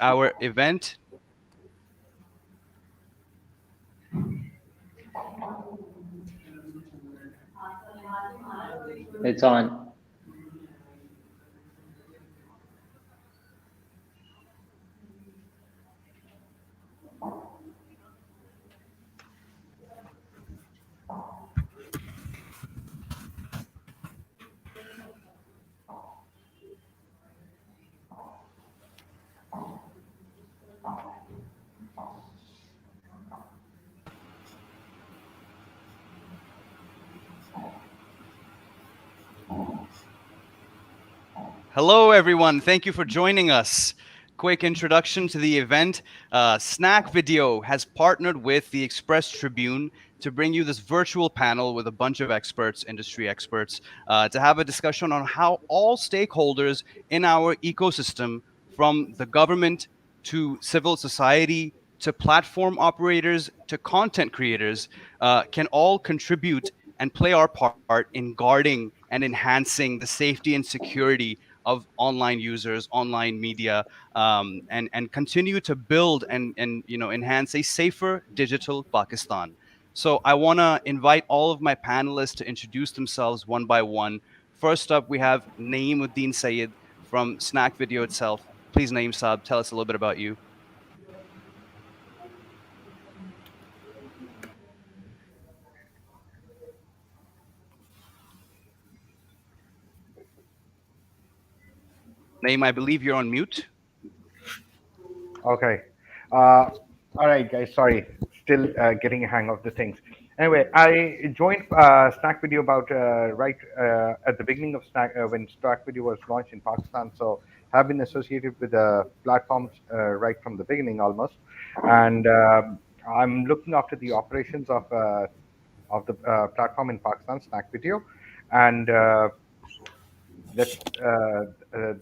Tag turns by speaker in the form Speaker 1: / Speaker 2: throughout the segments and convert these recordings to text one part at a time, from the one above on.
Speaker 1: our event.
Speaker 2: It's on.
Speaker 1: Hello, everyone. Thank you for joining us. Quick introduction to the event. Snack Video has partnered with the Express Tribune to bring you this virtual panel with a bunch of experts, industry experts, to have a discussion on how all stakeholders in our ecosystem, from the government to civil society to platform operators to content creators, can all contribute and play our part in guarding and enhancing the safety and security of online users, online media, and continue to build and enhance a safer digital Pakistan. So I want to invite all of my panelists to introduce themselves one by one. First up, we have Naeemuddin Sayed from Snack Video itself. Please, Naeem Saab, tell us a little bit about you. Naeem, I believe you're on mute.
Speaker 3: Okay. Uh, all right, guys. Sorry, still getting a hang of the things. Anyway, I joined Snack Video about right at the beginning of Snack when Snack Video was launched in Pakistan. So have been associated with the platforms right from the beginning almost, and I'm looking after the operations of the platform in Pakistan, Snack Video, and let's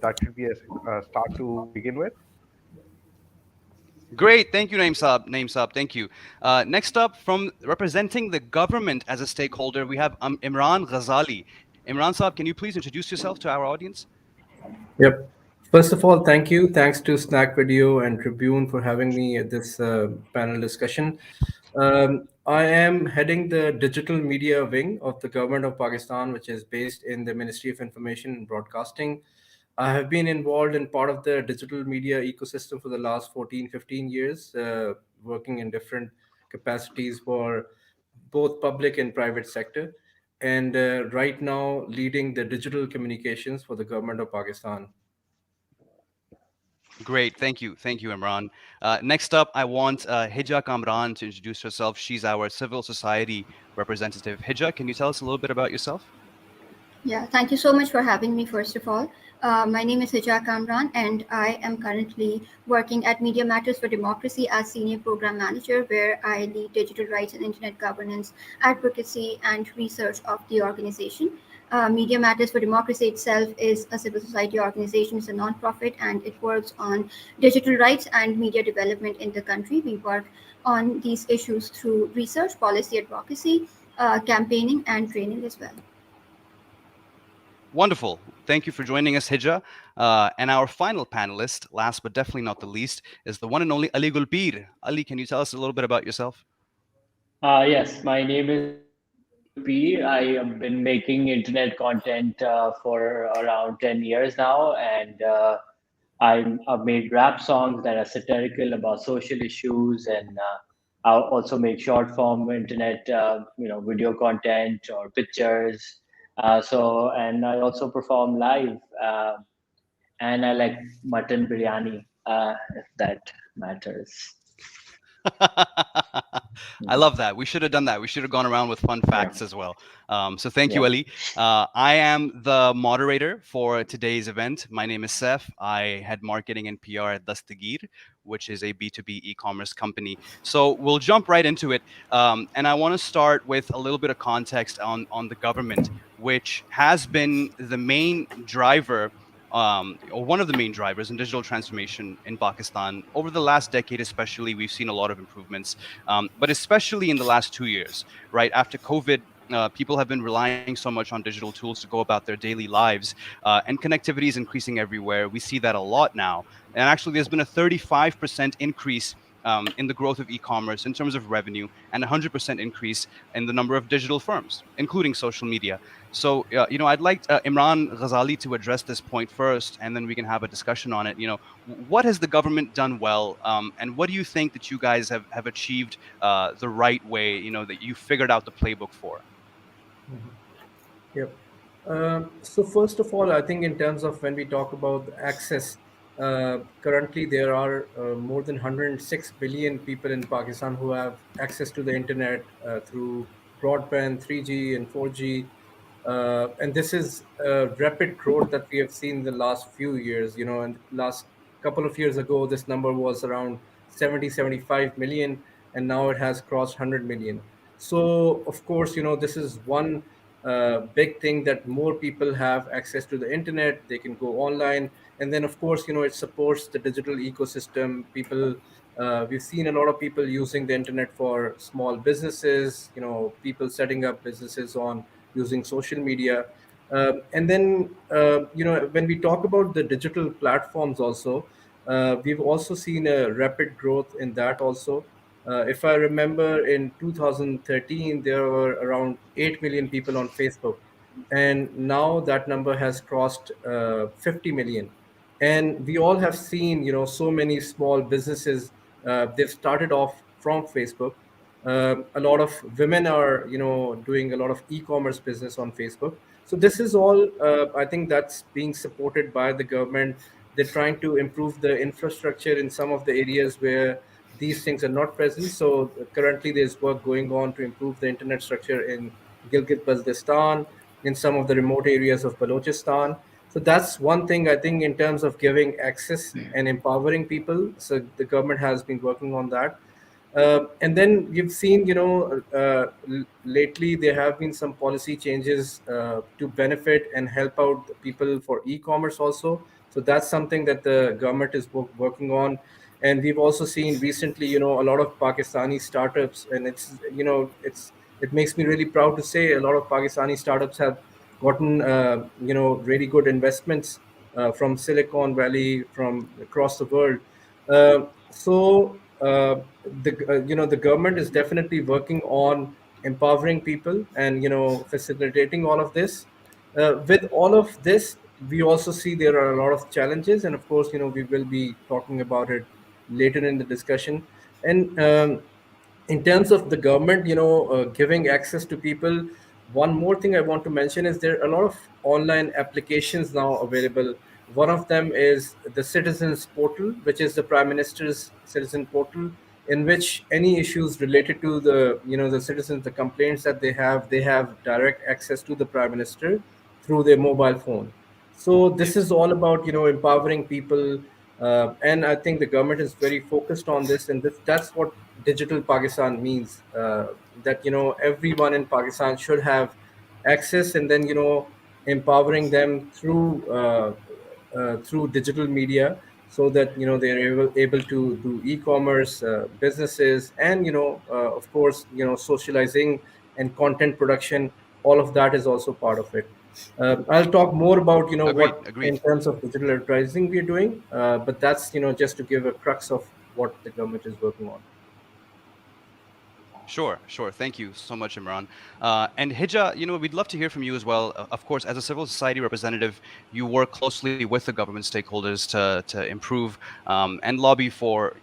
Speaker 3: that should be a start to begin with.
Speaker 1: Great, thank you, Naeem Saab. Naeem Saab, thank you. Next up, from representing the government as a stakeholder, we have Imran Ghazali. Imran Saab, can you please introduce yourself to our audience?
Speaker 4: Yep. First of all, thank you. Thanks to Snack Video and Tribune for having me at this panel discussion. I am heading the digital media wing of the government of Pakistan, which is based in the Ministry of Information and Broadcasting. I have been involved in part of the digital media ecosystem for the last 14, 15 years, working in different capacities for both public and private sector. And right now, leading the digital communications for the government of Pakistan.
Speaker 1: Great, thank you, Imran. Next up, I want Hija Kamran to introduce herself. She's our civil society representative. Hija, can you tell us a little bit about yourself?
Speaker 5: Yeah, thank you so much for having me, first of all. My name is Hija Kamran, and I am currently working at Media Matters for Democracy as Senior Program Manager, where I lead digital rights and internet governance, advocacy, and research of the organization. Media Matters for Democracy itself is a civil society organization, it's a nonprofit, and it works on digital rights and media development in the country. We work on these issues through research, policy advocacy, campaigning, and training as well.
Speaker 1: Wonderful. Thank you for joining us, Hija. And our final panelist, last but definitely not the least, is the one and only Ali Gulpir. Ali, can you tell us a little bit about yourself?
Speaker 2: Yes, my name is Ali Gulpi. I have been making internet content for around 10 years now, and I've made rap songs that are satirical about social issues, and I'll also make short form internet, video content or pictures. And I also perform live, and I like mutton biryani, if that matters.
Speaker 1: I love that. We should have done that. We should have gone around with fun
Speaker 2: Yeah,
Speaker 1: facts as well. So thank you,
Speaker 2: yeah.
Speaker 1: Ali. I am the moderator for today's event. My name is Seth. I head marketing and PR at Dastagir, which is a B2B e-commerce company. So we'll jump right into it. And I want to start with a little bit of context on the government, which has been the main driver or one of the main drivers in digital transformation in Pakistan. Over the last decade, especially, we've seen a lot of improvements, but especially in the last 2 years, right after COVID. people have been relying so much on digital tools to go about their daily lives, and connectivity is increasing everywhere. We see that a lot now. And actually, there's been a 35% increase in the growth of e-commerce in terms of revenue, and a 100% increase in the number of digital firms, including social media. So, I'd like Imran Ghazali to address this point first, and then we can have a discussion on it. What has the government done well, and what do you think that you guys have achieved the right way? That you figured out the playbook for.
Speaker 4: Yep. So first of all, I think in terms of when we talk about access, currently there are more than 106 billion people in Pakistan who have access to the internet through broadband, 3G and 4G. And this is rapid growth that we have seen in the last few years. And last couple of years ago, this number was around 70, 75 million, and now it has crossed 100 million. So, of course, this is one big thing, that more people have access to the internet, they can go online. And then, of course, it supports the digital ecosystem. We've seen a lot of people using the internet for small businesses, people setting up businesses on using social media. And then, when we talk about the digital platforms also, we've also seen a rapid growth in that also. If I remember, in 2013, there were around 8 million people on Facebook. And now that number has crossed 50 million. And we all have seen, so many small businesses, they've started off from Facebook. A lot of women are, doing a lot of e-commerce business on Facebook. So this is all, I think that's being supported by the government. They're trying to improve the infrastructure in some of the areas where these things are not present. So currently there's work going on to improve the internet structure in Gilgit-Baltistan, in some of the remote areas of Balochistan. So that's one thing, I think, in terms of giving access and empowering people. So the government has been working on that. And then you've seen, lately there have been some policy changes to benefit and help out the people for e-commerce also. So that's something that the government is working on. And we've also seen recently, a lot of Pakistani startups, and it makes me really proud to say a lot of Pakistani startups have gotten, really good investments from Silicon Valley, from across the world. The government is definitely working on empowering people and facilitating all of this. With all of this, we also see there are a lot of challenges, and of course, we will be talking about it later in the discussion. And in terms of the government, giving access to people, one more thing I want to mention is there are a lot of online applications now available. One of them is the Citizens Portal, which is the Prime Minister's Citizen Portal, in which any issues related to the citizens, the complaints that they have direct access to the Prime Minister through their mobile phone. So this is all about empowering people, and I think the government is very focused on this, and that's what digital Pakistan means. That everyone in Pakistan should have access, and then empowering them through digital media, so that they're able to do e-commerce businesses, and of course socializing and content production. All of that is also part of it. I'll talk more about
Speaker 1: Agreed.
Speaker 4: what
Speaker 1: Agreed.
Speaker 4: in terms of digital advertising we're doing, but that's just to give a crux of what the government is working on.
Speaker 1: Sure, sure. Thank you so much, Imran. And Hija, we'd love to hear from you as well. Of course, as a civil society representative, you work closely with the government stakeholders to improve and lobby for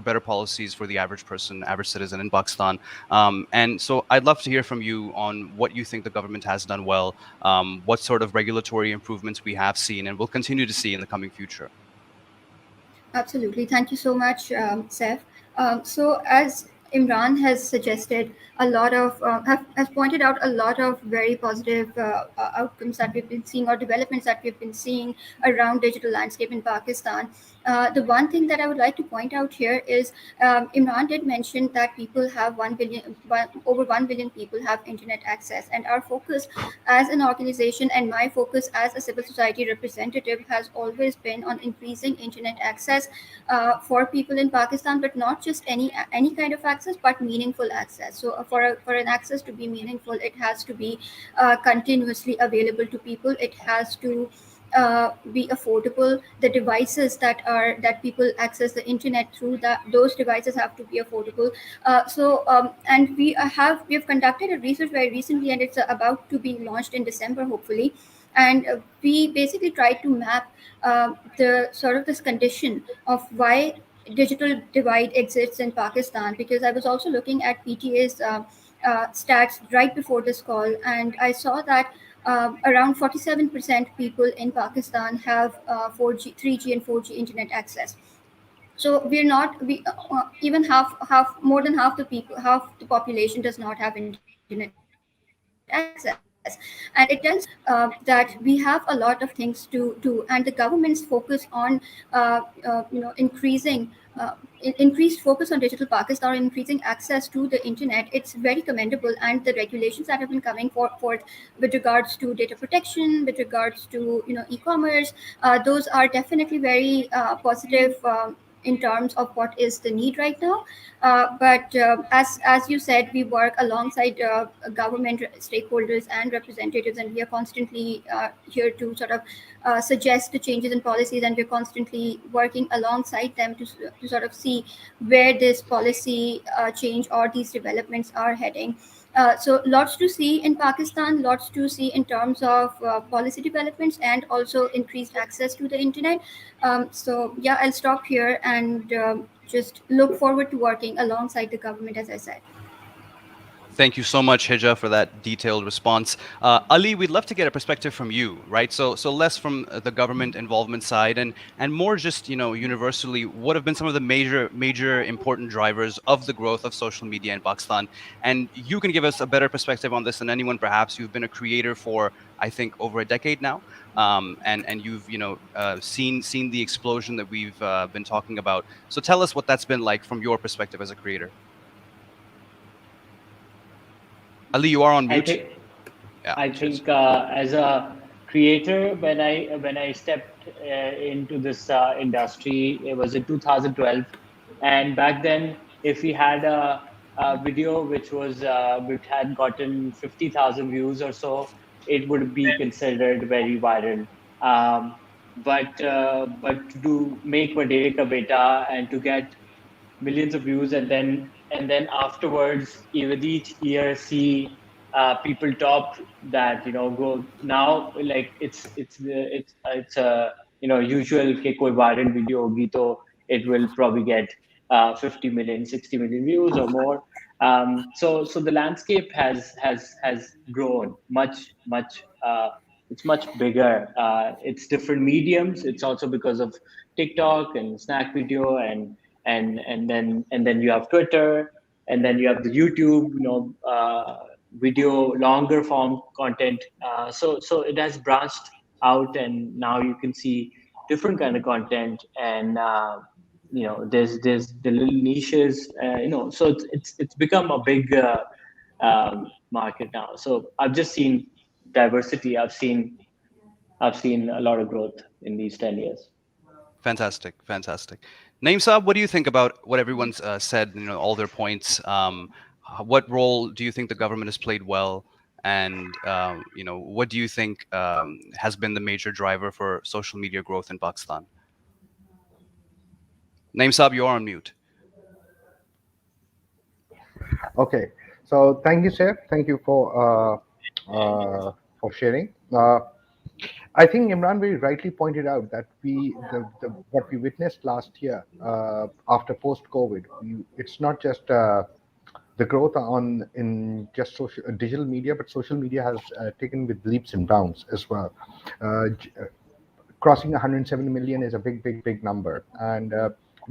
Speaker 1: better policies for the average person, average citizen in Pakistan. And so I'd love to hear from you on what you think the government has done well, what sort of regulatory improvements we have seen and will continue to see in the coming future.
Speaker 5: Absolutely. Thank you so much, Seth. So, as Imran has suggested, has pointed out a lot of very positive outcomes that we've been seeing, or developments that we've been seeing around digital landscape in Pakistan. The one thing that I would like to point out here is Imran did mention that people have 1 billion, over 1 billion people have internet access, and our focus as an organization and my focus as a civil society representative has always been on increasing internet access for people in Pakistan, but not just any kind of access, but meaningful access. So for an access to be meaningful, it has to be continuously available to people. It has to be affordable. The devices that people access the internet through, that those devices have to be affordable. And we have conducted a research very recently, and it's about to be launched in December, hopefully. And we basically tried to map the sort of this condition of why digital divide exists in Pakistan, because I was also looking at PTA's stats right before this call, and I saw that around 47% people in Pakistan have 4G, 3G, and 4G internet access. So we're not we even half more than half the people, half the population does not have internet access, and it tells us that we have a lot of things to do, and the government's focus on increasing increased focus on digital Pakistan or increasing access to the internet. It's very commendable, and the regulations that have been coming forth with regards to data protection, with regards to e-commerce, those are definitely very positive in terms of what is the need right now. But as you said, we work alongside government stakeholders and representatives, and we are constantly here to sort of suggest the changes in policies, and we're constantly working alongside them to sort of see where this policy change or these developments are heading. So lots to see in Pakistan, lots to see in terms of policy developments and also increased access to the internet. So yeah, I'll stop here and just look forward to working alongside the government, as I said.
Speaker 1: Thank you so much, Hija, for that detailed response. Ali, we'd love to get a perspective from you, right? So less from the government involvement side, and more just universally, what have been some of the major important drivers of the growth of social media in Pakistan? And you can give us a better perspective on this than anyone, perhaps. You've been a creator for, I think, over a decade now, and you've seen the explosion that we've been talking about. So tell us what that's been like from your perspective as a creator. Ali, you are on
Speaker 2: I
Speaker 1: mute.
Speaker 2: think
Speaker 1: Yeah,
Speaker 2: I
Speaker 1: cheers.
Speaker 2: think as a creator, when I stepped into this industry, it was in 2012, and back then, if we had a video which had gotten 50,000 views or so, it would be considered very viral. Um, but to make Vadere Ka Beta and to get millions of views, and then afterwards, with each year, see people top that, go now, like it's a usual ke koi viral video hogi to it will probably get 50 million, 60 million views or more. So the landscape has grown much. It's much bigger. It's different mediums. It's also because of TikTok and Snack Video, and then you have Twitter, and then you have the YouTube, video, longer form content. So it has branched out, and now you can see different kind of content, and there's the little niches. So it's become a big market now. So I've just seen diversity. I've seen a lot of growth in these 10 years.
Speaker 1: Fantastic, fantastic. Naeem Saab, what do you think about what everyone's said? All their points. What role do you think the government has played well? And what do you think has been the major driver for social media growth in Pakistan? Naeem Saab, you're on mute.
Speaker 3: Okay, so thank you, sir. Thank you for sharing. I think Imran very rightly pointed out that what we witnessed last year after post-COVID, it's not just the growth in just digital media, but social media has taken with leaps and bounds as well. Crossing 170 million is a big number, and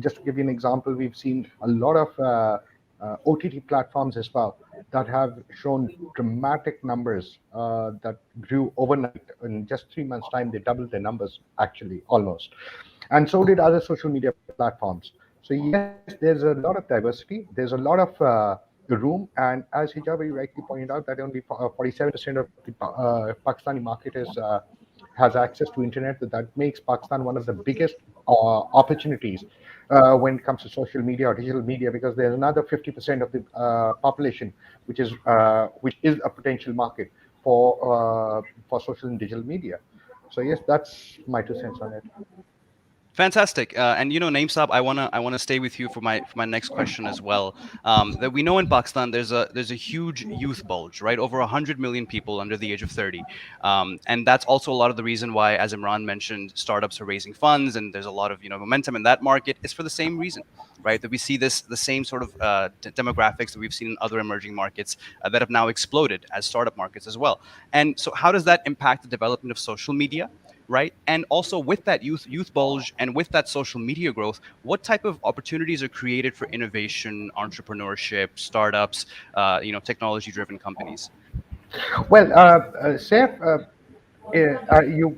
Speaker 3: just to give you an example, we've seen a lot of OTT platforms as well that have shown dramatic numbers that grew overnight. In just 3 months' time, they doubled their numbers, actually, almost. And so did other social media platforms. So, yes, there's a lot of diversity, there's a lot of room. And as Hijab very rightly pointed out, that only 47% of the Pakistani market has access to internet. That makes Pakistan one of the biggest opportunities when it comes to social media or digital media, because there's another 50% of the population which is a potential market for social and digital media. So yes, that's my 2 cents on it.
Speaker 1: Fantastic, and Naeem Saab, I wanna stay with you for my next question as well. That we know in Pakistan there's a huge youth bulge, right? Over 100 million people under the age of 30, and that's also a lot of the reason why, as Imran mentioned, startups are raising funds, and there's a lot of momentum in that market. Is for the same reason, right? That we see the same sort of demographics that we've seen in other emerging markets that have now exploded as startup markets as well. And so, how does that impact the development of social media? Right, and also with that youth bulge and with that social media growth, what type of opportunities are created for innovation, entrepreneurship, startups, technology driven companies?
Speaker 3: Well, Saif, you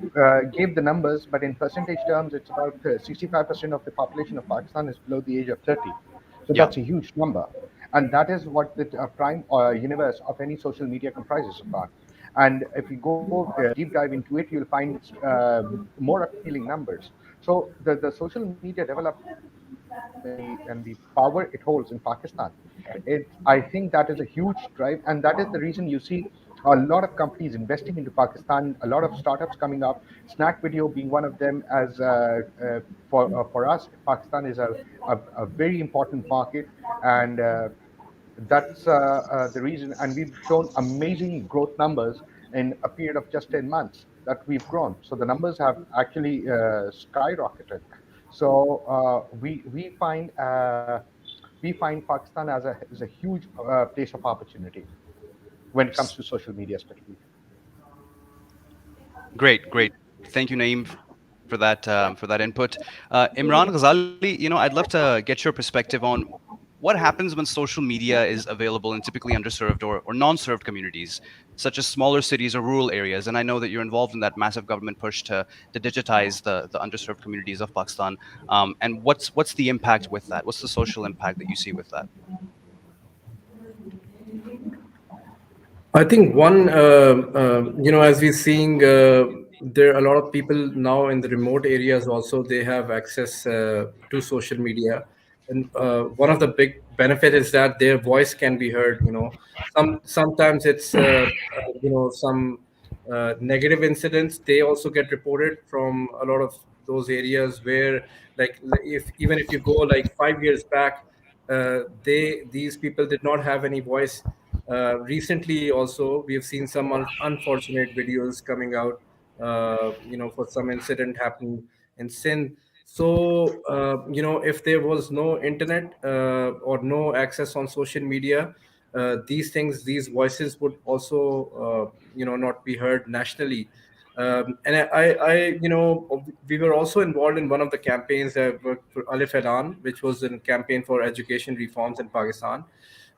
Speaker 3: gave the numbers, but in percentage terms, it's about 65% of the population of Pakistan is below the age of 30. So
Speaker 1: Yeah.
Speaker 3: that's a huge number. And that is what the prime universe of any social media comprises upon. And if you go deep dive into it, you'll find more appealing numbers. So the social media development and the power it holds in Pakistan, I think that is a huge drive, and that is the reason you see a lot of companies investing into Pakistan, a lot of startups coming up. Snack Video being one of them, as for us, Pakistan is a very important market, and that's the reason. And we've shown amazing growth numbers in a period of just 10 months that we've grown. So the numbers have actually skyrocketed. So we find Pakistan as a huge place of opportunity when it comes to social media, especially.
Speaker 1: Great. Thank you, Naeem, for that input. Imran Ghazali, I'd love to get your perspective on what happens when social media is available in typically underserved or non-served communities, such as smaller cities or rural areas. And I know that you're involved in that massive government push to digitize the underserved communities of Pakistan. And what's the impact with that? What's the social impact that you see with that?
Speaker 4: I think one, as we're seeing, there are a lot of people now in the remote areas also, they have access to social media. And one of the big benefit is that their voice can be heard, Sometimes it's, some negative incidents, they also get reported from a lot of those areas where, like, if you go like 5 years back, these people did not have any voice. Recently, also, we have seen some unfortunate videos coming out, for some incident happened in Sindh. So, if there was no internet or no access on social media, these voices would also, not be heard nationally. And we were also involved in one of the campaigns that worked for Alif Elan, which was a campaign for education reforms in Pakistan,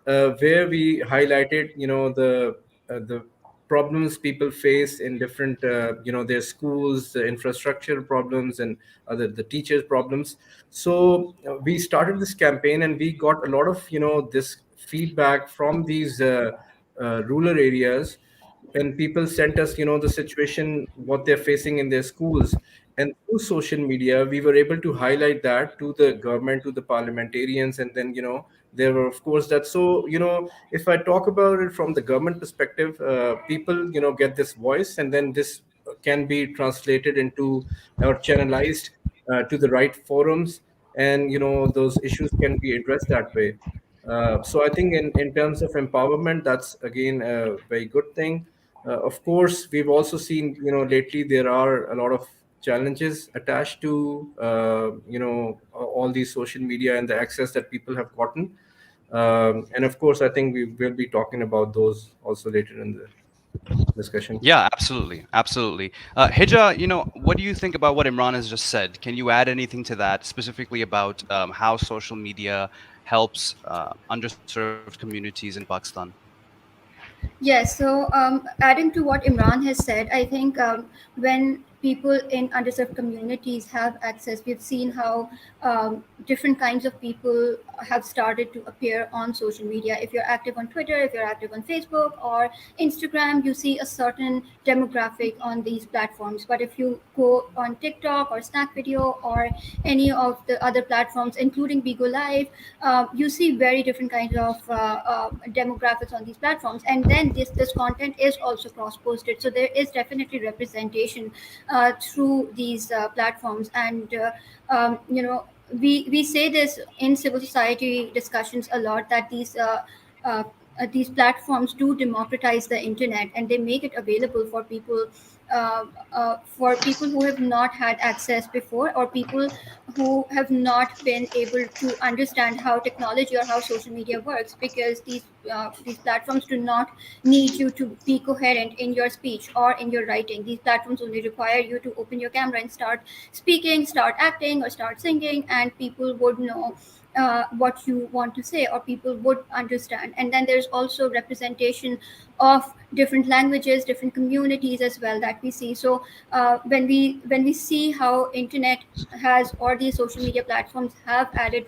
Speaker 4: where we highlighted, the problems people face in different, their schools, the infrastructure problems, and other the teachers' problems. So we started this campaign, and we got a lot of, this feedback from these rural areas, and people sent us, the situation what they're facing in their schools. And through social media, we were able to highlight that to the government, to the parliamentarians, and then, there were, of course, that. So, if I talk about it from the government perspective, people, get this voice, and then this can be translated into or channelized to the right forums, and, those issues can be addressed that way. So I think in terms of empowerment, that's again a very good thing. Of course, we've also seen, lately there are a lot of challenges attached to, all these social media and the access that people have gotten. And of course, I think we will be talking about those also later in the discussion.
Speaker 1: Yeah, absolutely, absolutely. Hija, what do you think about what Imran has just said? Can you add anything to that, specifically about how social media helps underserved communities in Pakistan?
Speaker 5: Yes, so adding to what Imran has said, I think when people in underserved communities have access, we've seen how different kinds of people have started to appear on social media. If you're active on Twitter, if you're active on Facebook or Instagram, you see a certain demographic on these platforms. But if you go on TikTok or Snack Video or any of the other platforms, including Bigo Live, you see very different kinds of demographics on these platforms, and then this content is also cross posted, so there is definitely representation through these platforms. And we say this in civil society discussions a lot, that uh, these platforms do democratize the internet, and they make it available for people who have not had access before, or people who have not been able to understand how technology or how social media works, because these platforms do not need you to be coherent in your speech or in your writing. These platforms only require you to open your camera and start speaking, start acting, or start singing, and people would know what you want to say, or people would understand. And then there's also representation of different languages, different communities as well, that we see. So when we see how internet has, or these social media platforms have added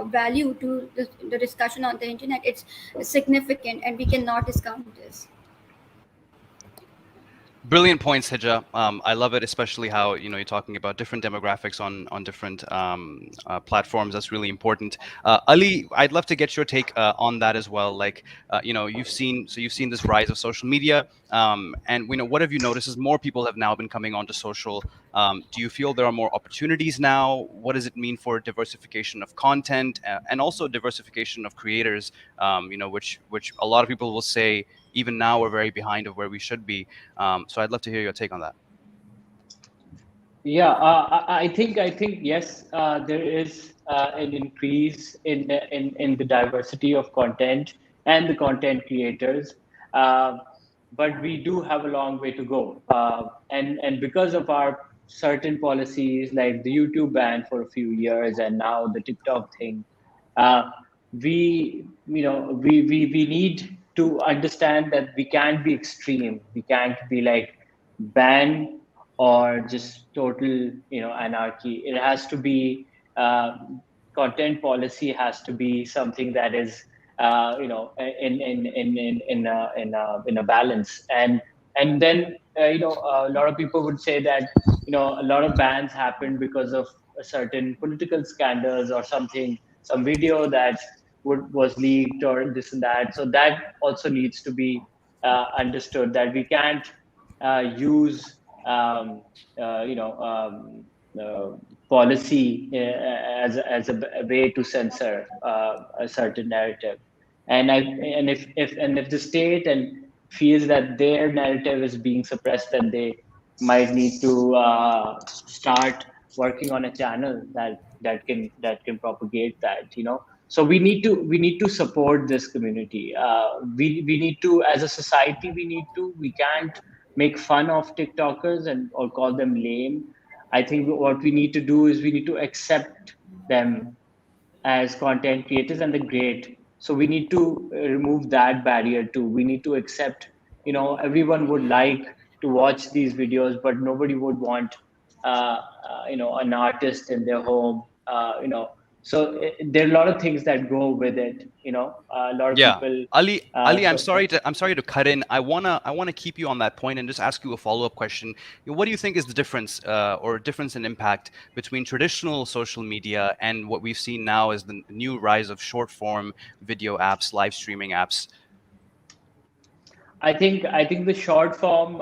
Speaker 5: value to the discussion on the internet, it's significant, and we cannot discount this.
Speaker 1: Brilliant points, Hija. I love it, especially how you're talking about different demographics on different platforms. That's really important. Ali, I'd love to get your take on that as well. Like, you've seen this rise of social media, and what have you noticed is more people have now been coming onto social. Do you feel there are more opportunities now? What does it mean for diversification of content and also diversification of creators? Which a lot of people will say even now we're very behind of where we should be. So I'd love to hear your take on that.
Speaker 2: Yeah, I think yes, there is an increase in the diversity of content and the content creators, uh, but we do have a long way to go. And because of our certain policies, like the YouTube ban for a few years, and now the TikTok thing, uh, we need to understand that we can't be extreme. We can't be like ban or just total anarchy. It has to be content policy has to be something that is in a balance. And then a lot of people would say that a lot of bans happened because of a certain political scandals or something, some video that was leaked or this and that. So that also needs to be understood, that we can't use um, uh, you know um, uh, policy as a way to censor a certain narrative. And if the state and feels that their narrative is being suppressed, then they might need to start working on a channel that can propagate that. So we need to support this community. We need to, as a society, we can't make fun of TikTokers and or call them lame. I think what we need to do is we need to accept them as content creators, and they're great. So we need to remove that barrier too. We need to accept, everyone would like to watch these videos, but nobody would want, an artist in their home. So there are a lot of things that go with it. A lot of
Speaker 1: Yeah,
Speaker 2: people.
Speaker 1: Ali, I'm
Speaker 2: So
Speaker 1: sorry to cut in. I wanna keep you on that point and just ask you a follow-up question. What do you think is the difference or difference in impact between traditional social media and what we've seen now as the new rise of short-form video apps, live streaming apps?
Speaker 2: I think the short form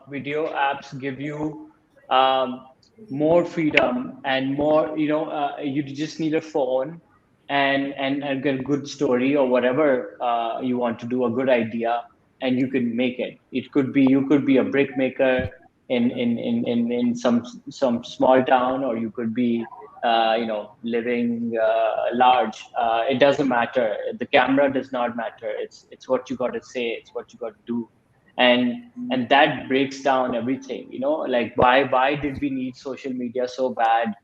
Speaker 2: video apps give you um, more freedom and more. You just need a phone and get a good story or whatever you want to do, a good idea, and you can make it. You could be a brick maker in some small town, or you could be living large. It doesn't matter. The camera does not matter. It's what you got to say. It's what you got to do. and that breaks down everything. Like why did we need social media so bad?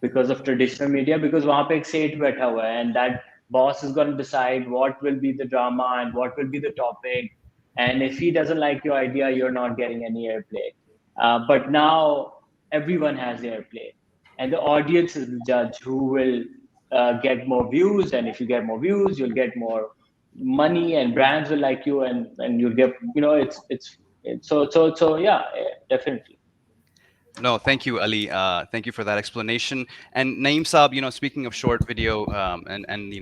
Speaker 2: Because of traditional media, because वहाँ पे एक सेठ बैठा हुआ है, and that boss is going to decide what will be the drama and what will be the topic, and if he doesn't like your idea, you're not getting any airplay. But now everyone has airplay, and the audience is the judge who will get more views, and if you get more views, you'll get more money, and brands will like you, and you'll get, it's so yeah, definitely.
Speaker 1: No, thank you, Ali. Thank you for that explanation. And Naeem Saab, speaking of short video, and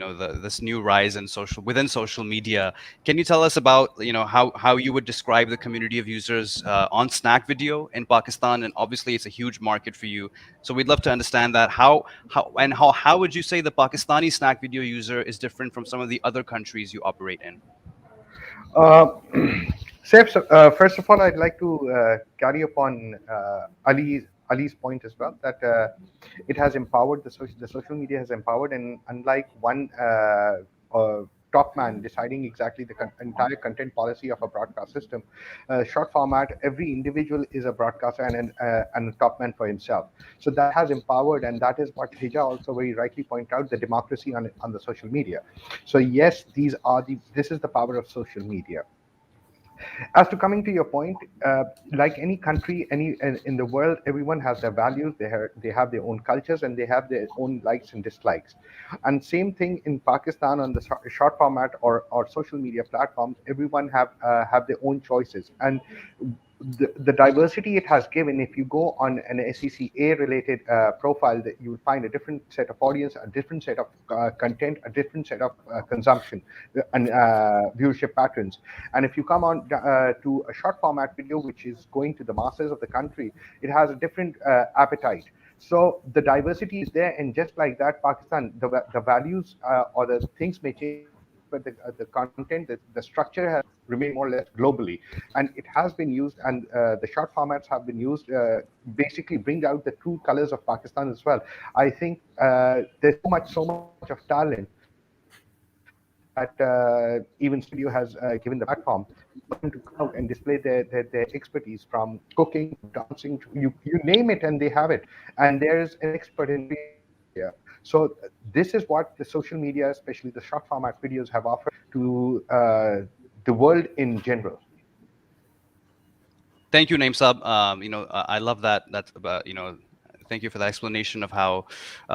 Speaker 1: this new rise in social media, can you tell us about how you would describe the community of users on Snack Video in Pakistan? And obviously, it's a huge market for you, so we'd love to understand that. How would you say the Pakistani Snack Video user is different from some of the other countries you operate in?
Speaker 3: Uh, Saif, so, first of all, I'd like to carry upon Ali's point as well, that it has empowered the social media has empowered, and unlike one top man deciding exactly the entire content policy of a broadcast system, short format, every individual is a broadcaster and a top man for himself. So that has empowered, and that is what Hija also very rightly pointed out, the democracy on the social media. So yes, this is the power of social media. As to coming to your point, like any country, any in the world, everyone has their values. They have their own cultures, and they have their own likes and dislikes. And same thing in Pakistan on the short format or social media platforms. Everyone have their own choices, and the diversity it has given. If you go on an SECA related profile, that you will find a different set of audience, a different set of content, a different set of consumption and viewership patterns. And if you come on to a short format video, which is going to the masses of the country, it has a different appetite. So the diversity is there, and just like that, Pakistan, the values or the things may change, but the content, the structure has remained more or less globally, and it has been used, and the short formats have been used basically bring out the true colors of Pakistan as well. I think there's so much of talent that even Studio has given the platform for them to come out and display their expertise, from cooking to dancing to you name it, and they have it. And there's an expert in every area. So this is what the social media, especially the short format videos, have offered to the world in general.
Speaker 1: Thank you, Naeem Saab. I love that. That's about, thank you for the explanation of how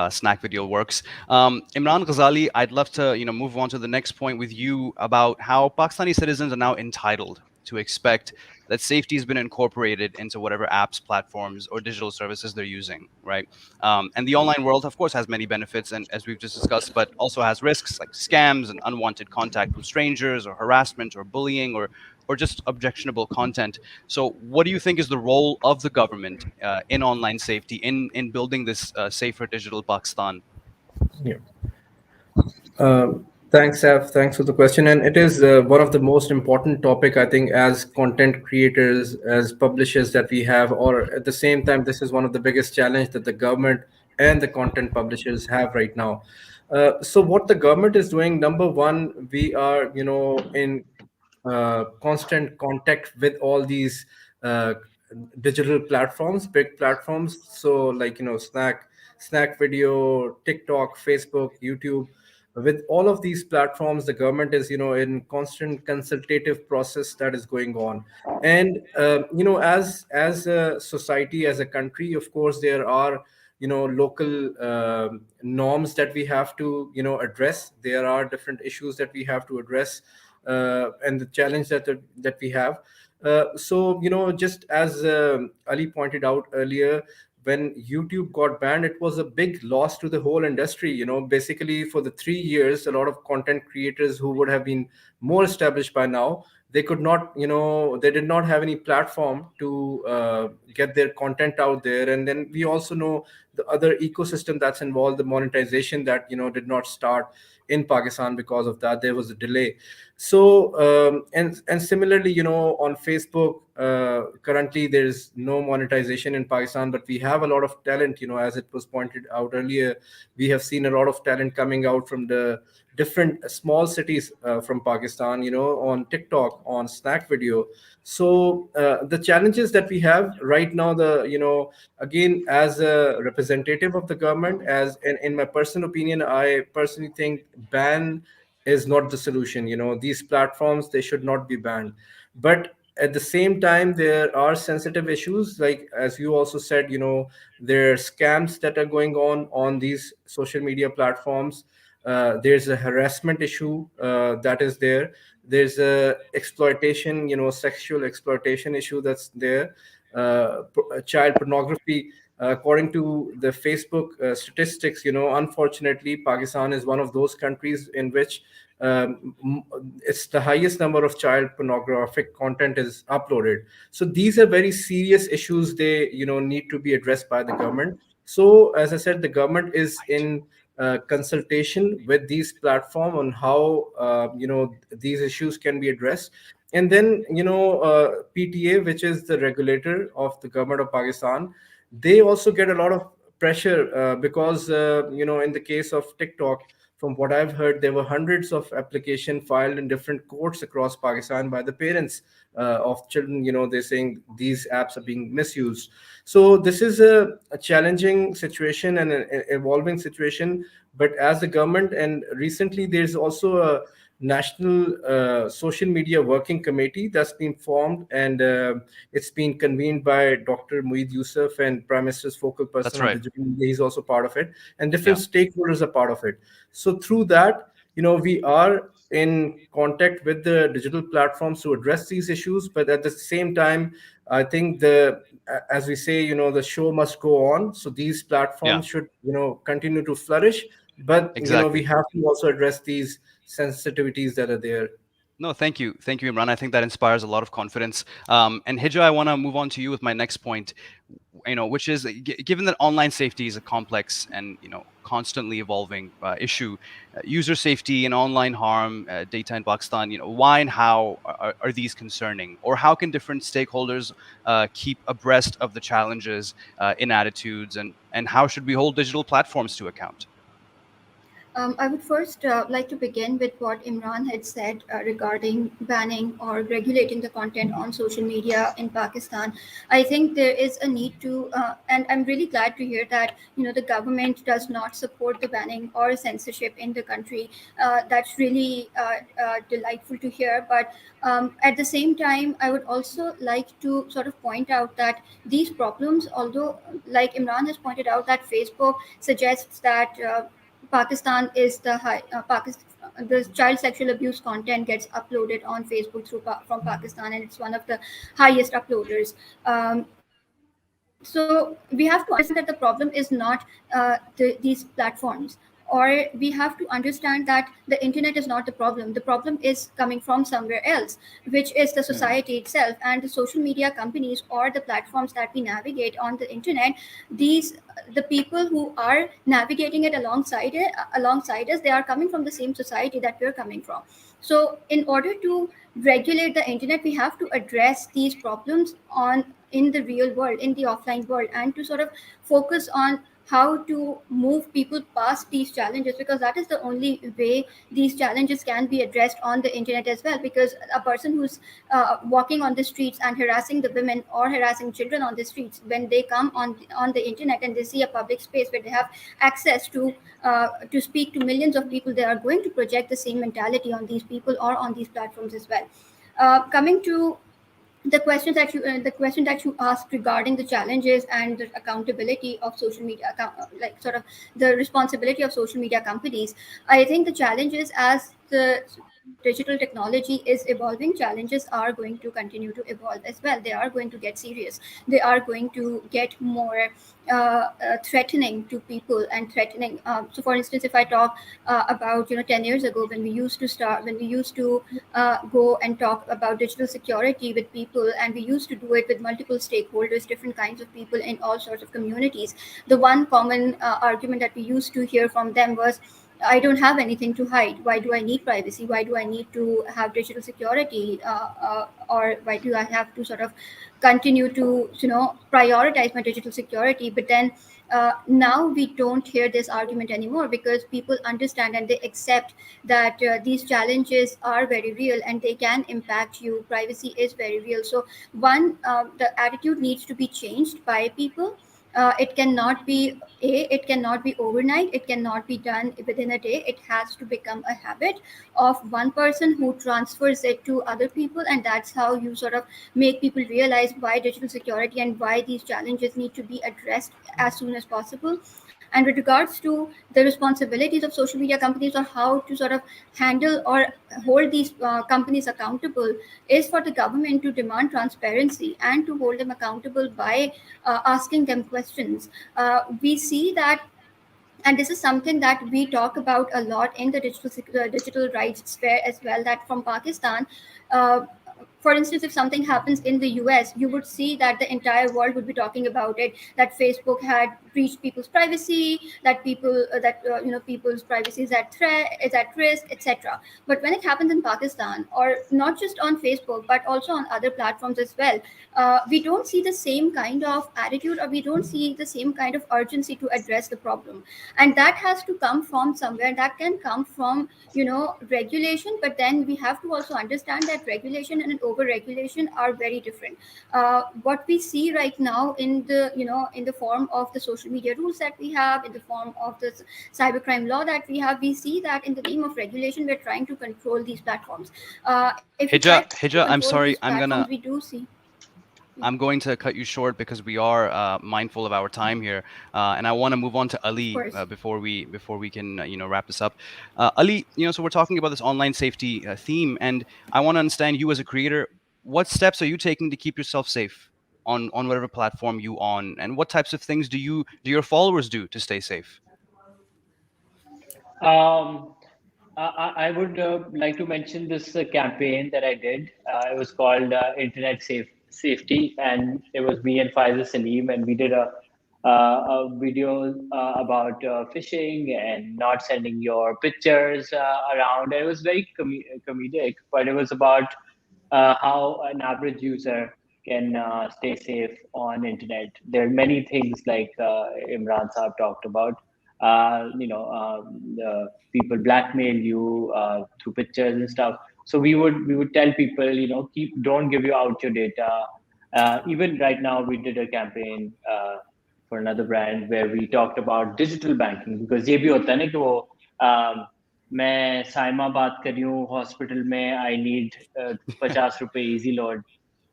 Speaker 1: Snack Video works. Imran Ghazali, I'd love to, move on to the next point with you about how Pakistani citizens are now entitled to expect that safety has been incorporated into whatever apps, platforms, or digital services they're using, right? And the online world, of course, has many benefits, and as we've just discussed, but also has risks like scams and unwanted contact from strangers, or harassment, or bullying, or just objectionable content. So, what do you think is the role of the government in online safety, in building this safer digital Pakistan?
Speaker 4: Yeah. Thanks, Saf. Thanks for the question. And it is one of the most important topic, I think, as content creators, as publishers that we have, or at the same time, this is one of the biggest challenge that the government and the content publishers have right now. So what the government is doing, number one, we are, in constant contact with all these digital platforms, big platforms. So like, Snack Video, TikTok, Facebook, YouTube. With all of these platforms, the government is, in constant consultative process that is going on. And as a society, as a country, of course, there are local norms that we have to address. There are different issues that we have to address, and the challenge that we have. So just as Ali pointed out earlier, when YouTube got banned, it was a big loss to the whole industry. Basically, for the 3 years, a lot of content creators who would have been more established by now, they could not, they did not have any platform to get their content out there. And then we also know the other ecosystem that's involved, the monetization that did not start in Pakistan. Because of that, there was a delay. So and similarly, on Facebook, currently there's no monetization in Pakistan, but we have a lot of talent. As it was pointed out earlier, we have seen a lot of talent coming out from the different small cities from Pakistan, on TikTok, on Snack Video. So the challenges that we have right now, again, as a representative of the government, as in my personal opinion, I personally think ban is not the solution. These platforms, they should not be banned. But at the same time, there are sensitive issues, like as you also said, there are scams that are going on these social media platforms. There's a harassment issue that is there. There's a exploitation, sexual exploitation issue that's there. Child pornography. According to the Facebook statistics, unfortunately, Pakistan is one of those countries in which it's the highest number of child pornographic content is uploaded. So these are very serious issues. They need to be addressed by the government. So as I said, the government is in consultation with these platform on how these issues can be addressed. And then PTA, which is the regulator of the government of Pakistan, they also get a lot of pressure because in the case of TikTok, from what I've heard, there were hundreds of applications filed in different courts across Pakistan by the parents of children. They're saying these apps are being misused. So this is a challenging situation and an evolving situation. But as the government, and recently there's also a national social media working committee that's been formed, and it's been convened by Dr. Mueed Yusuf, and Prime Minister's focal
Speaker 1: That's
Speaker 4: person on
Speaker 1: right.
Speaker 4: digital media. He's also part of it, and different
Speaker 1: Yeah.
Speaker 4: stakeholders are part of it. So through that, we are in contact with the digital platforms to address these issues. But at the same time, I think as we say, the show must go on. So these
Speaker 1: Yeah.
Speaker 4: platforms should, continue to flourish. But we
Speaker 1: Exactly.
Speaker 4: have to also address these sensitivities that are there.
Speaker 1: No, thank you, Imran. I think that inspires a lot of confidence. And Hijra, I want to move on to you with my next point. Which is given that online safety is a complex and constantly evolving issue, user safety and online harm data in Pakistan. Why and how are these concerning, or how can different stakeholders keep abreast of the challenges in attitudes, and how should we hold digital platforms to account?
Speaker 5: I would first like to begin with what Imran had said regarding banning or regulating the content on social media in Pakistan. I think there is a need to, and I'm really glad to hear that the government does not support the banning or censorship in the country. That's really delightful to hear. But at the same time, I would also like to sort of point out that these problems, although like Imran has pointed out, that Facebook suggests that. Pakistan is the high the child sexual abuse content gets uploaded on Facebook from Pakistan, and it's one of the highest uploaders. So we have to understand that the problem is not these platforms, or we have to understand that the internet is not the problem. The problem is coming from somewhere else, which is the society itself and the social media companies or the platforms that we navigate on the internet. These the people who are navigating it alongside us, they are coming from the same society that we're coming from. So in order to regulate the internet, we have to address these problems on in the real world, in the offline world, and to sort of focus on how to move people past these challenges, because that is the only way these challenges can be addressed on the internet as well. Because a person who's walking on the streets and harassing the women or harassing children on the streets, when they come on the internet and they see a public space where they have access to speak to millions of people, they are going to project the same mentality on these people or on these platforms as well. Coming to the question that you asked regarding the challenges and the accountability of social media, like sort of the responsibility of social media companies, I think the challenges, as the digital technology is evolving, challenges are going to continue to evolve as well. They are going to get serious. They are going to get more threatening to people and threatening. So, for instance, if I talk about 10 years ago, when we used to go and talk about digital security with people, and we used to do it with multiple stakeholders, different kinds of people in all sorts of communities, the one common argument that we used to hear from them was, I don't have anything to hide. Why do I need privacy? Why do I need to have digital security? Or why do I have to sort of continue to prioritize my digital security? But then Now we don't hear this argument anymore because people understand and they accept that these challenges are very real and they can impact you. Privacy is very real. So one, the attitude needs to be changed by people. It cannot be it cannot be overnight, it cannot be done within a day. It has to become a habit of one person who transfers it to other people, and that's how you sort of make people realize why digital security and why these challenges need to be addressed as soon as possible. And with regards to the responsibilities of social media companies or how to sort of handle or hold these companies accountable, is for the government to demand transparency and to hold them accountable by asking them questions. We see that, and this is something that we talk about a lot in the digital rights sphere as well, that from Pakistan, uh, for instance, if something happens in the US, you would see that the entire world would be talking about it, that Facebook had breached people's privacy, that people's privacy is at threat, is at risk, etc. But when it happens in Pakistan, or not just on Facebook but also on other platforms as well, we don't see the same kind of attitude, or we don't see the same kind of urgency to address the problem. And that has to come from somewhere. That can come from regulation, but then we have to also understand that regulation and over regulation are very different. What we see right now in the in the form of the social media rules that we have, in the form of the cybercrime law that we have, we see that in the name of regulation we're trying to control these platforms. If we try to control
Speaker 1: Hija,
Speaker 5: these
Speaker 1: I'm sorry.
Speaker 5: platforms, we do see.
Speaker 1: I'm going to cut you short because we are mindful of our time here, and I want to move on to
Speaker 5: Of
Speaker 1: Ali
Speaker 5: course.
Speaker 1: before we can wrap this up. Ali, so we're talking about this online safety theme, and I want to understand you as a creator. What steps are you taking to keep yourself safe on whatever platform you on, and what types of things do your followers do to stay safe?
Speaker 2: Um, I would like to mention this campaign that I did. It was called Safety, and it was me and Faiza Salim, and we did a video about phishing and not sending your pictures around. It was very comedic, but it was about how an average user can stay safe on internet. There are many things like Imran Saab talked about. The people blackmail you through pictures and stuff. So we would tell people, don't give you out your data. Even right now, we did a campaign for another brand where we talked about digital banking, because ये भी होता है ना कि वो मैं साइमा बात कर रही हूँ हॉस्पिटल में आई नीड 50 रुपए easy load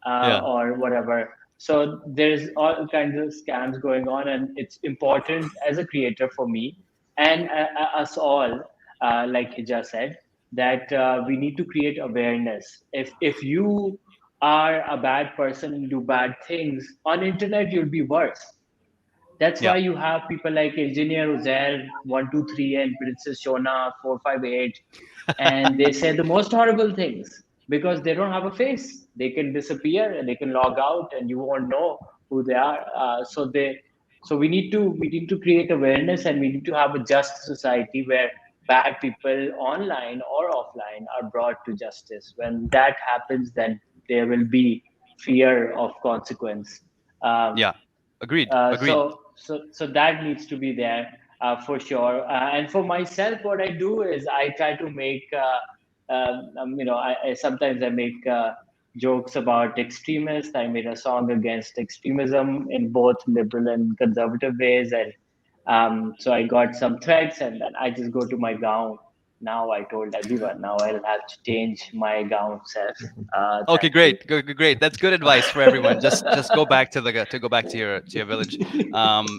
Speaker 1: Yeah,
Speaker 2: or whatever. So there's all kinds of scams going on, and it's important as a creator for me and us all, like Hija said, that we need to create awareness. If you are a bad person and do bad things on internet, you'll be worse. That's
Speaker 1: yeah,
Speaker 2: why you have people like Engineer Uzair 123 and Princess Shona 458, and they say the most horrible things because they don't have a face. They can disappear and they can log out, and you won't know who they are. So we need to create awareness, and we need to have a just society where bad people online or offline are brought to justice. When that happens, then there will be fear of consequence. Um,
Speaker 1: yeah. Agreed.
Speaker 2: uh,
Speaker 1: Agreed.
Speaker 2: so so that needs to be there for sure. And for myself, what I do is I try to make I sometimes I make jokes about extremists. I made a song against extremism in both liberal and conservative ways, and so I got some threats, and then I just go to my gown. Now I told everyone, now I'll have to change my gown self.
Speaker 1: Okay,
Speaker 2: Thank you.
Speaker 1: great, great. That's good advice for everyone. Just go back to your village.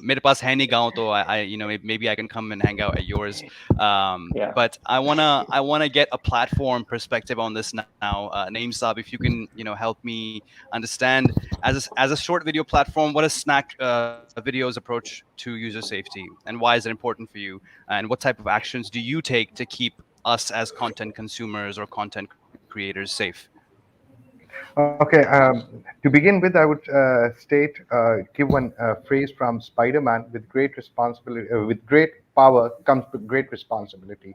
Speaker 1: मेरे पास है नहीं गाँव तो I maybe I can come and hang out at yours.
Speaker 2: Yeah.
Speaker 1: But I wanna get a platform perspective on this now. Naeem Saab, if you can help me understand as a short video platform, what is Snack Video's approach to user safety, and why is it important for you? And what type of actions do you take to keep us as content consumers or content creators safe?
Speaker 3: Okay, to begin with, I would give one phrase from Spider-Man: "With great responsibility, with great power comes great responsibility."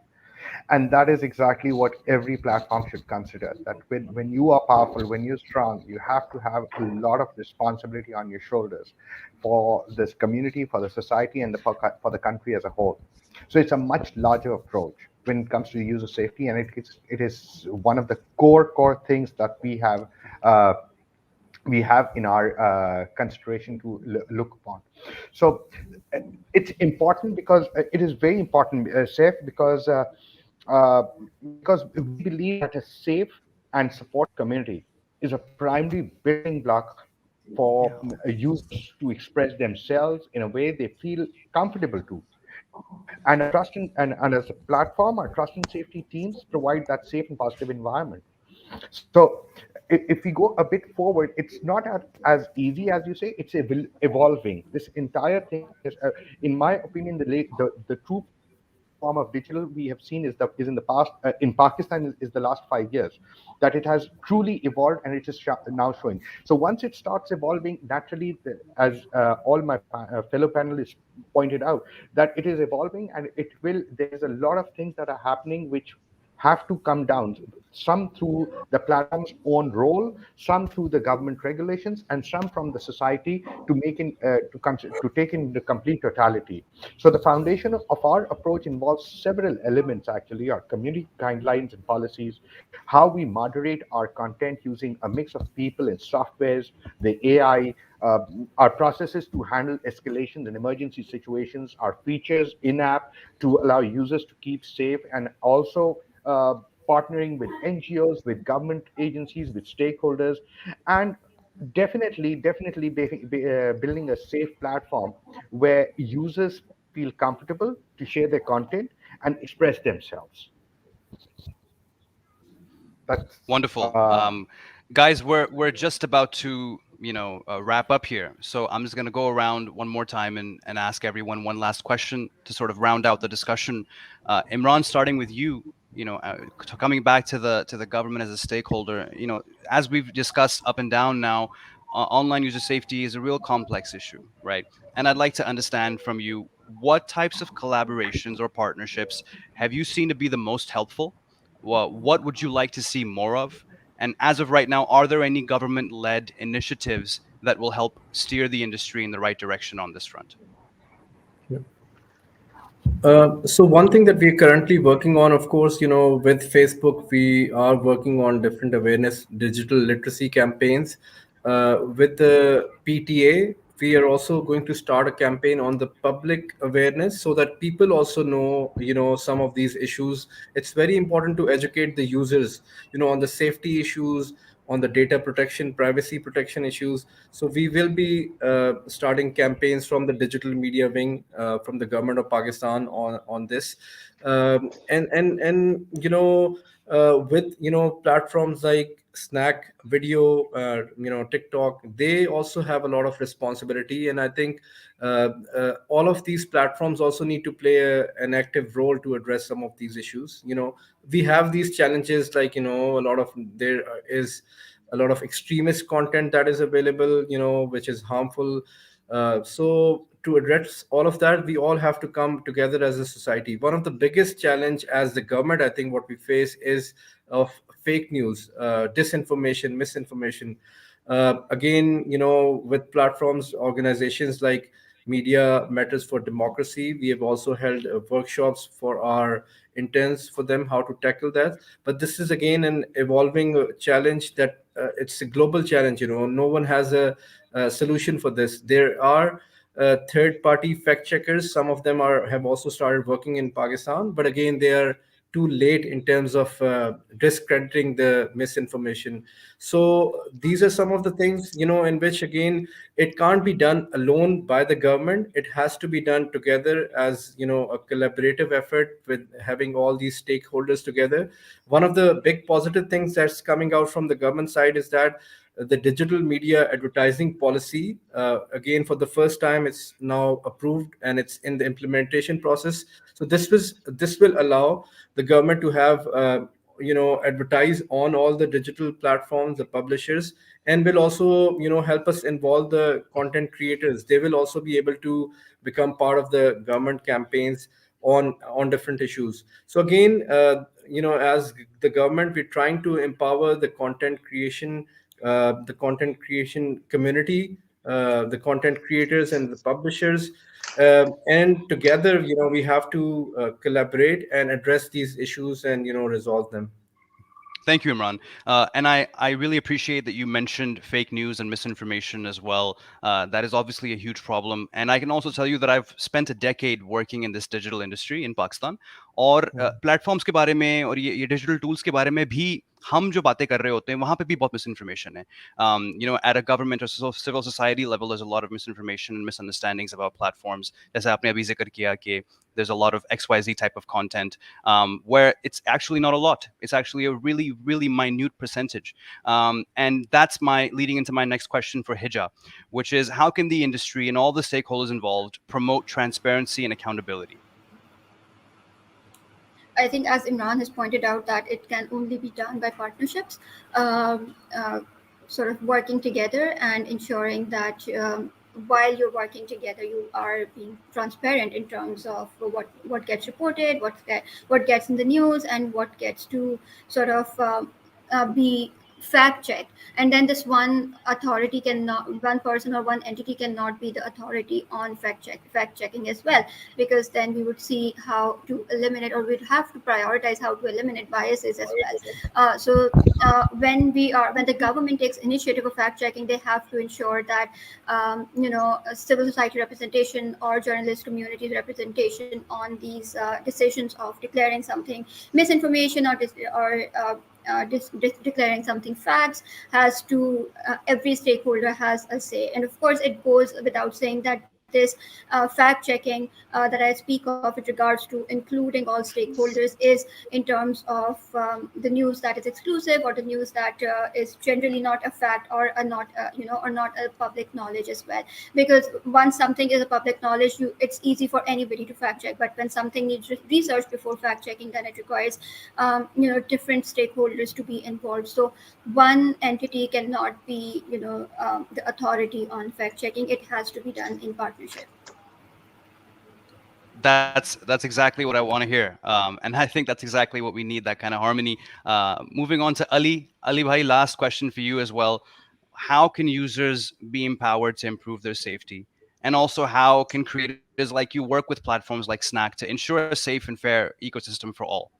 Speaker 3: And that is exactly what every platform should consider, that when you are powerful, when you're strong, you have to have a lot of responsibility on your shoulders for this community, for the society, and for the country as a whole. So it's a much larger approach when it comes to user safety, and it is one of the core things that uh, we have in our consideration to look upon. So uh, it's important because it is very important, safe, uh, because we believe that a safe and supportive community is a primary building block for
Speaker 1: Yeah.
Speaker 3: users to express themselves in a way they feel comfortable to. And and as a platform, our trust and safety teams provide that safe and positive environment. So if we go a bit forward, it's not as easy as you say. It's evolving. This entire thing is, in my opinion, the true form of digital we have seen is in the past, in Pakistan, is the last 5 years, that it has truly evolved, and it is now showing. So once it starts evolving naturally, as all my fellow panelists pointed out, that it is evolving, and it will. There's a lot of things that are happening which have to come down, some through the platform's own role, some through the government regulations, and some from the society to to take in the complete totality. So the foundation of our approach involves several elements, actually: our community guidelines and policies, how we moderate our content using a mix of people and softwares, the AI, uh, our processes to handle escalations and emergency situations, our features in app to allow users to keep safe, and also partnering with NGOs, with government agencies, with stakeholders, and definitely building a safe platform where users feel comfortable to share their content and express themselves. That's
Speaker 1: Wonderful. Guys, we're just about to, wrap up here. So I'm just going to go around one more time and ask everyone one last question to sort of round out the discussion. Imran, starting with you, coming back to the government as a stakeholder, as we've discussed up and down now, online user safety is a real complex issue, right? And I'd like to understand from you, what types of collaborations or partnerships have you seen to be the most helpful? What would you like to see more of? And as of right now, are there any government led initiatives that will help steer the industry in the right direction on this front?
Speaker 4: So one thing that we're currently working on, of course, with Facebook, we are working on different awareness, digital literacy campaigns. With the PTA, we are also going to start a campaign on the public awareness so that people also know, some of these issues. It's very important to educate the users, on the safety issues, on the data protection, privacy protection issues. So we will be starting campaigns from the digital media wing, from the government of Pakistan on this, and with platforms like Snack Video, TikTok, they also have a lot of responsibility, and I think all of these platforms also need to play an active role to address some of these issues. We have these challenges, like there is a lot of extremist content that is available, which is harmful. So to address all of that, we all have to come together as a society. One of the biggest challenge as the government, I think, what we face is of fake news, disinformation, misinformation. Again, with platforms, organizations like Media Matters for Democracy, we have also held workshops for our interns, for them how to tackle that. But this is again an evolving challenge, that it's a global challenge. No one has a solution for this. There are third party fact checkers. Some of them have also started working in Pakistan, but again, they are too late in terms of discrediting the misinformation. So these are some of the things, in which, again, it can't be done alone by the government. It has to be done together as, a collaborative effort with having all these stakeholders together. One of the big positive things that's coming out from the government side is that the digital media advertising policy, again, for the first time, it's now approved and it's in the implementation process. So this will allow the government to have advertise on all the digital platforms, the publishers, and will also help us involve the content creators. They will also be able to become part of the government campaigns on different issues. So again, as the government, we're trying to empower the content creation community, the content creators and the publishers, and together, we have to collaborate and address these issues and resolve them.
Speaker 1: Thank you, Imran. And I really appreciate that you mentioned fake news and misinformation as well. That is obviously a huge problem. And I can also tell you that I've spent a decade working in this digital industry in Pakistan. और platforms के बारे में और ये digital tools के बारे में भी हम जो बातें कर रहे होते हैं वहाँ पे भी बहुत misinformation है. At a government or civil society level, there's a lot of misinformation and misunderstandings about platforms. जैसे आपने अभी जिक्र किया कि there's a lot of XYZ type of content where it's actually not a lot. It's actually a really, really minute percentage. And that's my leading into my next question for Hija, which is how can the industry and all the stakeholders involved promote transparency and accountability?
Speaker 5: I think, as Imran has pointed out, that it can only be done by partnerships, sort of working together and ensuring that while you're working together, you are being transparent in terms of what gets reported, what gets in the news, and what gets to sort of be fact checked. And then this one person or one entity cannot be the authority on fact checking as well, because then we would see how to eliminate, or we'd have to prioritize how to eliminate biases as well. When the government takes initiative of fact checking, they have to ensure that civil society representation or journalist community representation on these decisions of declaring something misinformation or declaring something facts has to every stakeholder has a say. And of course, it goes without saying that this fact checking that I speak of with regards to including all stakeholders is in terms of the news that is exclusive, or the news that is generally not a fact, or a not or not a public knowledge as well. Because once something is a public knowledge, it's easy for anybody to fact check. But when something needs research before fact checking, then it requires different stakeholders to be involved. So one entity cannot be the authority on fact checking. It has to be done in partnership.
Speaker 1: That's exactly what I want to hear, and I think that's exactly what we need, that kind of harmony. Moving on to Ali bhai, last question for you as well. How can users be empowered to improve their safety, and also how can creators like you work with platforms like Snack to ensure a safe and fair ecosystem for all?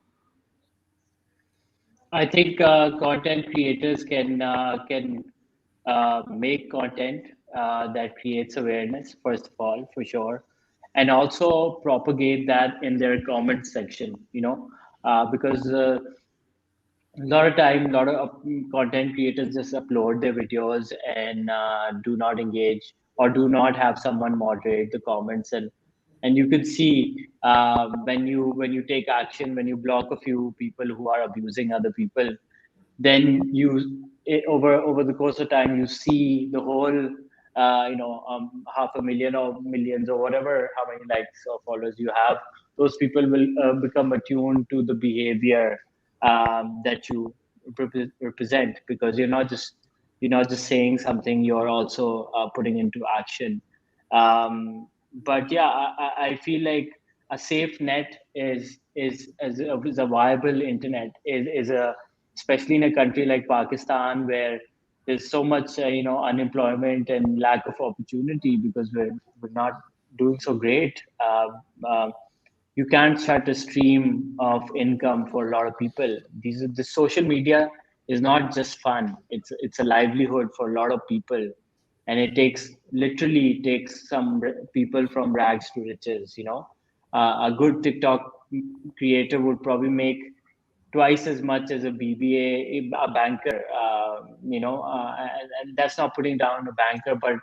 Speaker 2: I think content creators can make content that creates awareness, first of all, for sure, and also propagate that in their comment section. Because a lot of time, a lot of content creators just upload their videos and do not engage, or do not have someone moderate the comments. And you could see when you take action, when you block a few people who are abusing other people, then over the course of time, you see the whole 500,000 or millions or whatever, how many likes or followers you have. Those people will become attuned to the behavior that you represent, because you're not just saying something, you're also putting into action. But yeah, I feel like a safe net is a viable internet, is a, especially in a country like Pakistan, where there's so much unemployment and lack of opportunity, because we're not doing so great. You can't shut a stream of income for a lot of people. The social media is not just fun; it's a livelihood for a lot of people, and it takes some people from rags to riches. A good TikTok creator would probably make twice as much as a BBA, a banker. And that's not putting down a banker, but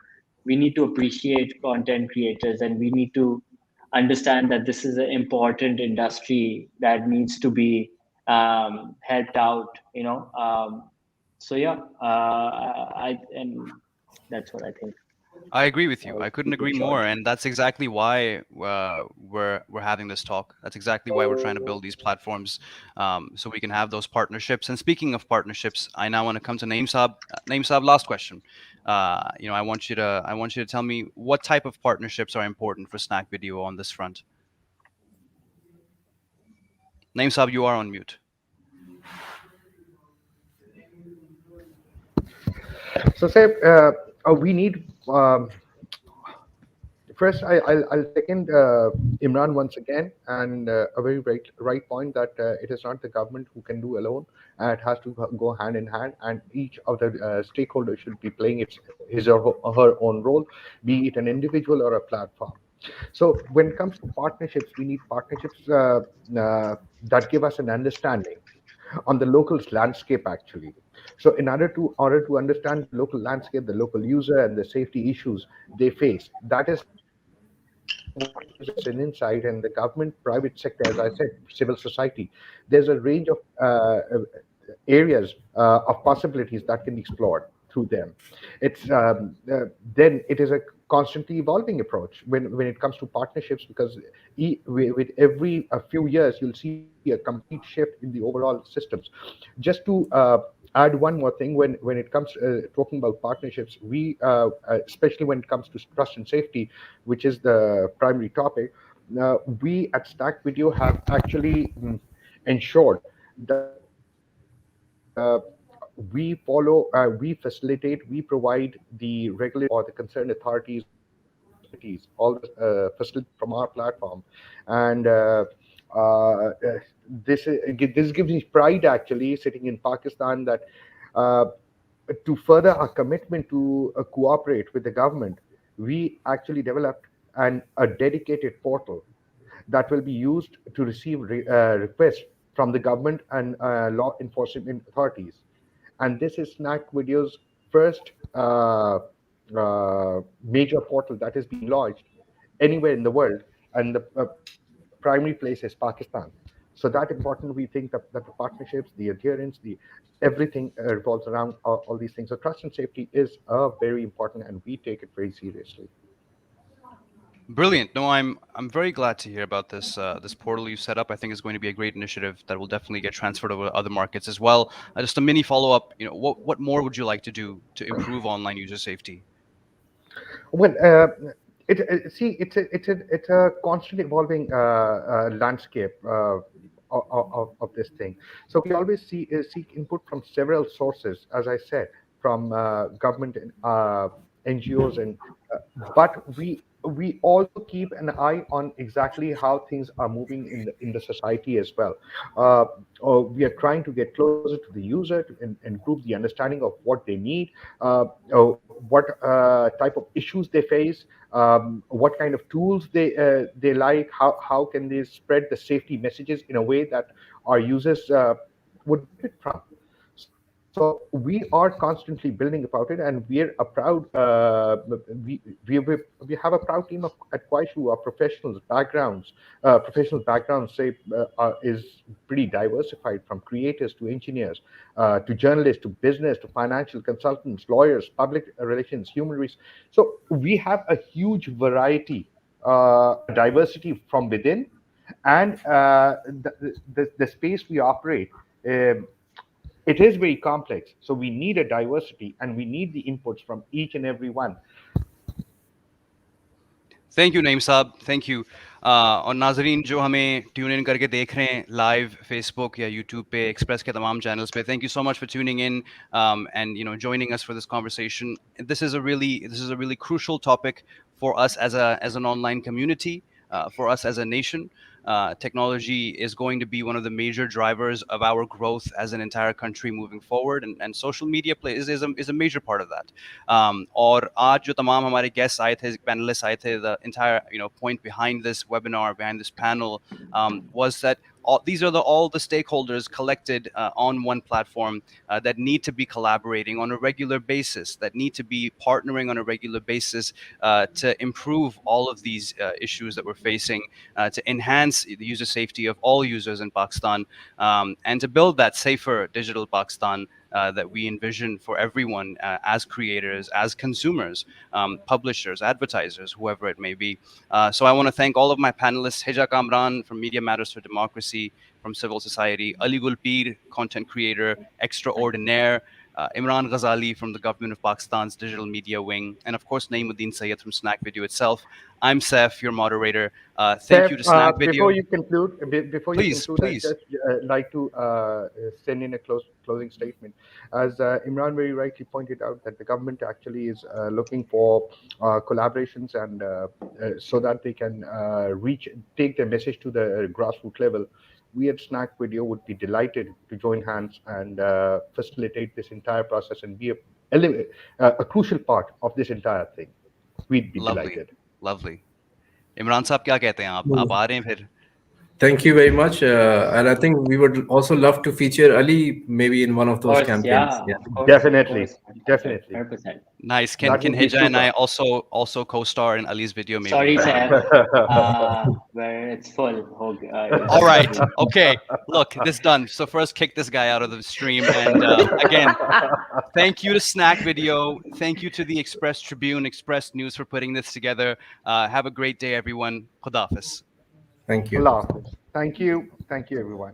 Speaker 2: we need to appreciate content creators, and we need to understand that this is an important industry that needs to be helped out. So yeah, and that's what I think.
Speaker 1: I agree with you. I couldn't agree more, and that's exactly why we're having this talk. That's exactly why we're trying to build these platforms, so we can have those partnerships. And speaking of partnerships, I now want to come to Naeem Saab. Naeem Saab, last question. I want you to tell me what type of partnerships are important for Snack Video on this front. Naim Saab, you are on mute.
Speaker 3: So, say, we need first. I'll second Imran once again, and a very right point that it is not the government who can do alone. It has to go hand in hand, and each of the stakeholders should be playing his or her own role, be it an individual or a platform. So when it comes to partnerships, we need partnerships that give us an understanding on the local landscape actually. So in order to understand the local landscape, the local user, and the safety issues they face, that is what gives us an insight. And the government, private sector, as I said, civil society, there's a range of areas of possibilities that can be explored through them. It's then it is a constantly evolving approach when it comes to partnerships, because with every a few years you'll see a complete shift in the overall systems. Just to add one more thing, when it comes talking about partnerships, we especially when it comes to trust and safety, which is the primary topic, we at Stack Video have actually ensured that we facilitate, we provide the regulatory or the concerned authorities or the facilities from our platform. And uh, this gives me pride actually sitting in Pakistan, that uh, to further our commitment to cooperate with the government, we actually developed a dedicated portal that will be used to receive requests from the government and law enforcement authorities. And this is Snack Video's first major portal that is being launched anywhere in the world, and the primary place is Pakistan. So that important, we think that the partnerships, the adherence, the everything revolves around all these things. So trust and safety is very important, and we take it very seriously.
Speaker 1: Brilliant. No, I'm very glad to hear about this this portal you set up. I think is going to be a great initiative that will definitely get transferred over to other markets as well. Just a mini follow up. What more would you like to do to improve online user safety?
Speaker 3: Well, see, it's a constant evolving landscape of this thing. So we always seek input from several sources, as I said, from government and NGOs, and but we also keep an eye on exactly how things are moving in the society as well. We are trying to get closer to the user to improve the understanding of what they need, what type of issues they face, what kind of tools they like, how can they spread the safety messages in a way that our users would benefit from. So we are constantly building about it, and we're a proud we have a proud team at Quaish who are professional backgrounds, say, is pretty diversified, from creators to engineers, to journalists, to business, to financial consultants, lawyers, public relations, human resources. So we have a huge variety, a diversity from within, and the space we operate. It is very complex, so we need a diversity, and we need the inputs from each and every one.
Speaker 1: Thank you Naeem साहब, thank you. और नाजरीन जो हमें tune in करके देख रहे हैं live Facebook या यूट्यूब पे, एक्सप्रेस के तमाम चैनल्स पे, thank you so much for tuning in and joining us for this conversation. This is a really crucial topic for us as an online community, for us as a nation. Technology is going to be one of the major drivers of our growth as an entire country moving forward, and social media is a major part of that. और आज जो तमाम हमारे guests आए थे, panelists आए थे, the entire point behind this webinar, behind this panel, was that these are all the stakeholders collected on one platform that need to be collaborating on a regular basis, that need to be partnering on a regular basis to improve all of these issues that we're facing, to enhance the user safety of all users in Pakistan, and to build that safer digital Pakistan that we envision for everyone, as creators, as consumers, publishers, advertisers, whoever it may be. So I want to thank all of my panelists: Hija Kamran from Media Matters for Democracy, from civil society; Ali Gulpir, content creator extraordinaire; Imran Ghazali from the Government of Pakistan's Digital Media Wing, and of course Naimuddin Sayyed from Snack Video itself. I'm Saif, your moderator. Thank you to Snack Video.
Speaker 3: Before you conclude,
Speaker 1: Please,
Speaker 3: I'd
Speaker 1: please.
Speaker 3: just like to send in a closing statement. As Imran very rightly pointed out, that the government actually is looking for collaborations and so that they can take their message to the grassroots level. We at Snack Video would be delighted to join hands and facilitate this entire process and be a crucial part of this entire thing. We'd be delighted.
Speaker 1: Lovely. Imran साहब क्या कहते हैं आप आ रहे हैं फिर?
Speaker 4: Thank you very much. And I think we would also love to feature Ali maybe in one of those campaigns.
Speaker 2: Yeah.
Speaker 3: Definitely.
Speaker 2: 100%.
Speaker 1: Nice. Can Hija and I also co-star in Ali's video maybe?
Speaker 2: Sorry, Sam. Where it's full.
Speaker 1: All right. Okay. Look, this done. So first, kick this guy out of the stream. And again, thank you to Snack Video. Thank you to the Express Tribune, Express News for putting this together. Have a great day, everyone. Khudafis.
Speaker 4: Thank you.
Speaker 3: Allah Hafiz. Thank you, everyone.